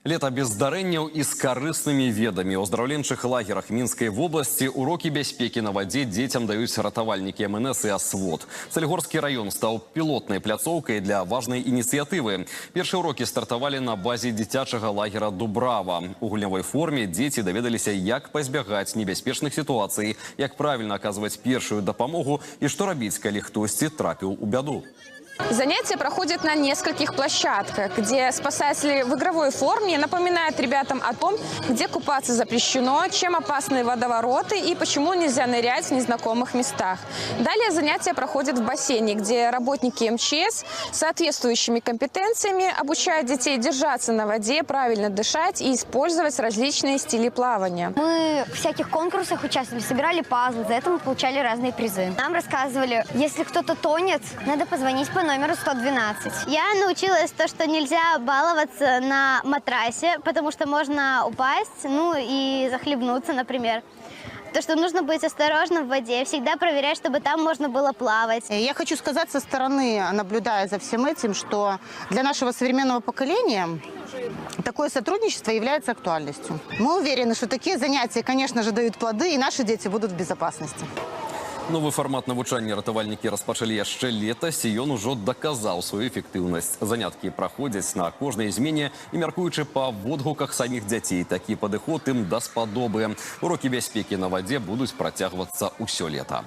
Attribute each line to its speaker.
Speaker 1: Лето без здарэнняў і з карыснымі ведамі. У аздараўленчых лагерах Мінскай вобласці урокі бяспекі на вадзе дзецям даюць ратавальнікі МНС і Асвод. Салігорскі раён стаў пілотнай пляцоўкай для важнай ініцыятывы. Першыя урокі стартавалі на базе дзіцячага лагера «Дубрава». У гульнявой форме дзеці даведаліся, як пазбягаць небяспечных сітуацый, як правільна аказваць першую дапамогу і што рабіць, калі хтосьці трапіў у бяду.
Speaker 2: Занятия проходят на нескольких площадках, где спасатели в игровой форме напоминают ребятам о том, где купаться запрещено, чем опасны водовороты и почему нельзя нырять в незнакомых местах. Далее занятия проходят в бассейне, где работники МЧС с соответствующими компетенциями обучают детей держаться на воде, правильно дышать и использовать различные стили плавания.
Speaker 3: Мы в всяких конкурсах участвовали, собирали пазлы, за это мы получали разные призы. Нам рассказывали, если кто-то тонет, надо позвонить по номеру 112.
Speaker 4: Я научилась то, что нельзя баловаться на матрасе, потому что можно упасть, и захлебнуться, например. То, что нужно быть осторожным в воде, всегда проверять, чтобы там можно было плавать.
Speaker 5: Я хочу сказать со стороны, наблюдая за всем этим, что для нашего современного поколения такое сотрудничество является актуальностью. Мы уверены, что такие занятия, конечно же, дают плоды, и наши дети будут в безопасности.
Speaker 1: Новы фармат навучання ратавальнікі распачалі яшчэ летась, і ён ужо даказаў сваю эфектыўнасць. Заняткі праходзяць на кожнай змене і, мяркуючы па водгуках саміх дзяцей, такі падыход ім даспадобы. Урокі бяспекі на вадзе будуць працягвацца ўсё лета.